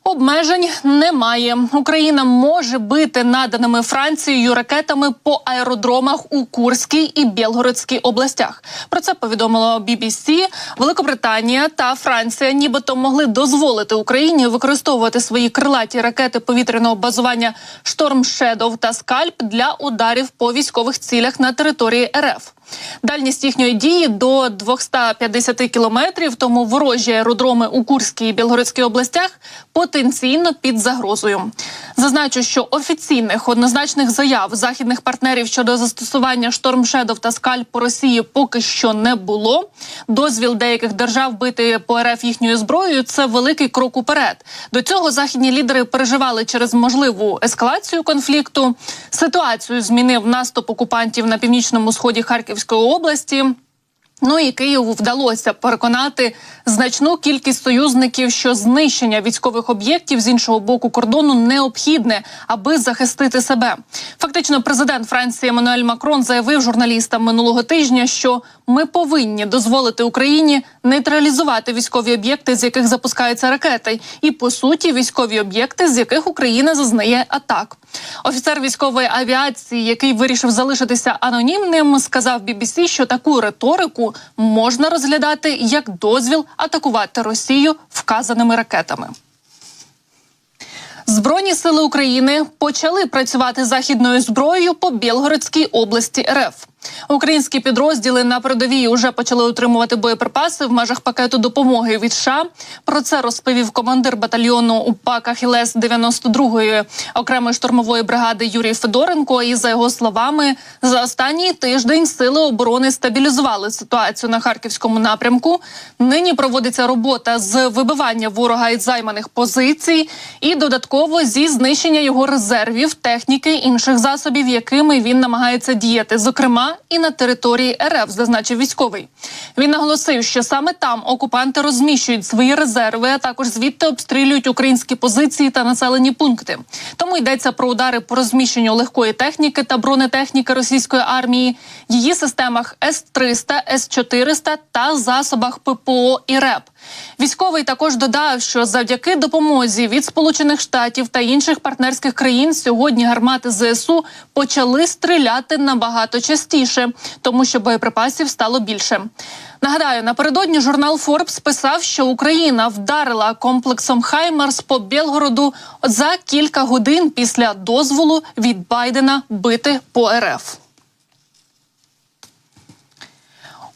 Обмежень немає. Україна може бити наданими Францією ракетами по аеродромах у Курській і Білгородській областях. Про це повідомило BBC. Великобританія та Франція нібито могли дозволити Україні використовувати свої крилаті ракети повітряного базування «Шторм Шедоу» та «Скальп» для ударів по військових цілях на території РФ. Дальність їхньої дії до 250 кілометрів, тому ворожі аеродроми у Курській і Білгородській областях потенційно під загрозою. Зазначу, що офіційних однозначних заяв західних партнерів щодо застосування «Шторм Шедоу» та «Скальп» по Росії поки що не було. Дозвіл деяких держав бити по РФ їхньою зброєю – це великий крок уперед. До цього західні лідери переживали через можливу ескалацію конфлікту. Ситуацію змінив наступ окупантів на північному сході Харківської області. Ну і Києву вдалося переконати значну кількість союзників, що знищення військових об'єктів з іншого боку кордону необхідне, аби захистити себе. Фактично, президент Франції Еммануель Макрон заявив журналістам минулого тижня, що ми повинні дозволити Україні нейтралізувати військові об'єкти, з яких запускаються ракети, і, по суті, військові об'єкти, з яких Україна зазнає атак. Офіцер військової авіації, який вирішив залишитися анонімним, сказав BBC, що таку риторику можна розглядати як дозвіл атакувати Росію вказаними ракетами. Збройні сили України почали працювати західною зброєю по Білгородській області РФ. Українські підрозділи на передовій уже почали отримувати боєприпаси в межах пакету допомоги від США. Про це розповів командир батальйону УПА «Ахілес» 92-ї окремої штурмової бригади Юрій Федоренко. І, за його словами, за останній тиждень сили оборони стабілізували ситуацію на Харківському напрямку. Нині проводиться робота з вибивання ворога із займаних позицій і додатково зі знищення його резервів, техніки, інших засобів, якими він намагається діяти, зокрема і на території РФ, зазначив військовий. Він наголосив, що саме там окупанти розміщують свої резерви, а також звідти обстрілюють українські позиції та населені пункти. Тому йдеться про удари по розміщенню легкої техніки та бронетехніки російської армії, її системах С-300, С-400 та засобах ППО і РЕП. Військовий також додав, що завдяки допомозі від Сполучених Штатів та інших партнерських країн сьогодні гармати ЗСУ почали стріляти набагато частіше, тому що боєприпасів стало більше. Нагадаю, напередодні журнал Forbes писав, що Україна вдарила комплексом «Хаймарс» по Білгороду за кілька годин після дозволу від Байдена бити по РФ.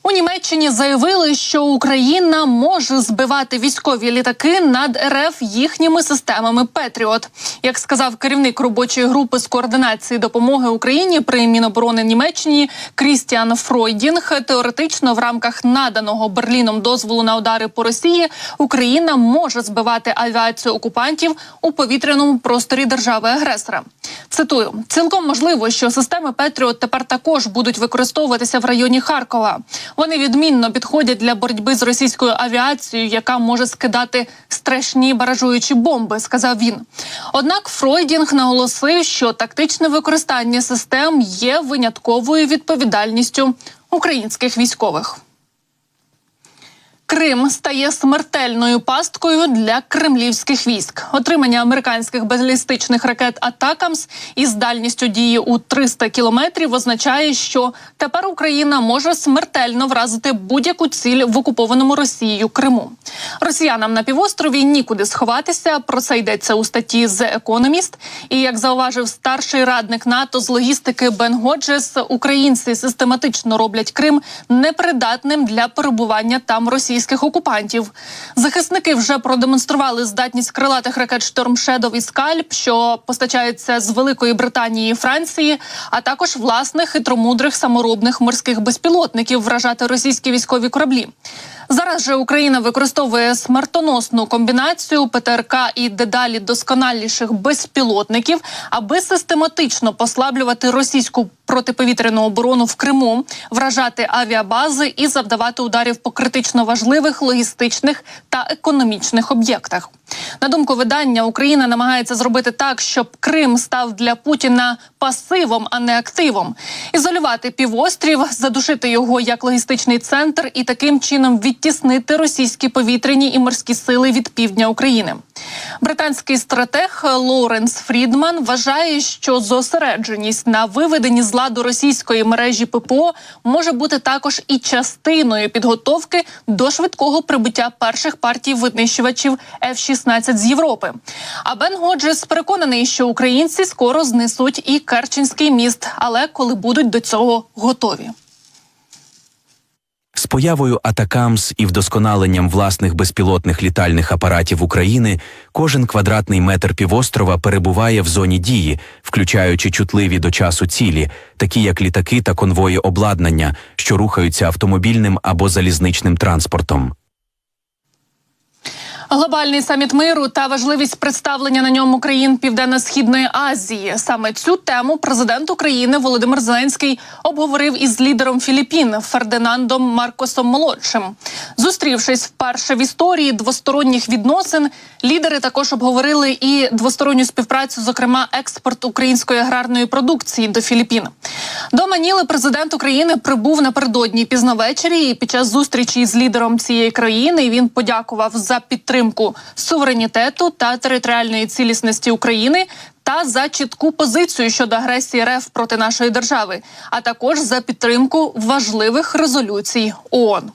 У Німеччині заявили, що Україна може збивати військові літаки над РФ їхніми системами «Петріот». Як сказав керівник робочої групи з координації допомоги Україні при Міноборони Німеччині Крістіан Фройдінг, теоретично в рамках наданого Берліном дозволу на удари по Росії Україна може збивати авіацію окупантів у повітряному просторі держави-агресора. Цитую: «Цілком можливо, що системи «Петріот» тепер також будуть використовуватися в районі Харкова. Вони відмінно підходять для боротьби з російською авіацією, яка може скидати страшні баражуючі бомби», – сказав він. Однак Фройдінг наголосив, що тактичне використання систем є винятковою відповідальністю українських військових. Крим стає смертельною пасткою для кремлівських військ. Отримання американських балістичних ракет «Атакамс» із дальністю дії у 300 кілометрів означає, що тепер Україна може смертельно вразити будь-яку ціль в окупованому Росією Криму. Росіянам на півострові нікуди сховатися, про це йдеться у статті The Economist. І, як зауважив старший радник НАТО з логістики Бен Годжес, українці систематично роблять Крим непридатним для перебування там російських окупантів. Захисники вже продемонстрували здатність крилатих ракет «Шторм Шедоу» і «Скальп», що постачаються з Великої Британії і Франції, а також власних хитромудрих саморобних морських безпілотників вражати російські військові кораблі. Зараз же Україна використовує смертоносну комбінацію ПТРК і дедалі досконаліших безпілотників, аби систематично послаблювати російську протиповітряну оборону в Криму, вражати авіабази і завдавати ударів по критично важливих логістичних та економічних об'єктах. На думку видання, Україна намагається зробити так, щоб Крим став для Путіна пасивом, а не активом. Ізолювати півострів, задушити його як логістичний центр і таким чином відтіснити російські повітряні і морські сили від півдня України. Британський стратег Лоуренс Фрідман вважає, що зосередженість на виведенні з ладу російської мережі ППО може бути також і частиною підготовки до швидкого прибуття перших партій винищувачів F-16 з Європи. А Бен Годжес переконаний, що українці скоро знесуть і Керченський міст, але коли будуть до цього готові. З появою Атакамс і вдосконаленням власних безпілотних літальних апаратів України кожен квадратний метр півострова перебуває в зоні дії, включаючи чутливі до часу цілі, такі як літаки та конвої обладнання, що рухаються автомобільним або залізничним транспортом. Глобальний саміт миру та важливість представлення на ньому країн Південно-Східної Азії. Саме цю тему президент України Володимир Зеленський обговорив із лідером Філіппін Фердинандом Маркосом-молодшим. Зустрівшись вперше в історії двосторонніх відносин, лідери також обговорили і двосторонню співпрацю, зокрема експорт української аграрної продукції до Філіппін. До Маніли президент України прибув напередодні пізно ввечері, і під час зустрічі з лідером цієї країни він подякував за підтримку суверенітету та територіальної цілісності України та за чітку позицію щодо агресії РФ проти нашої держави, а також за підтримку важливих резолюцій ООН.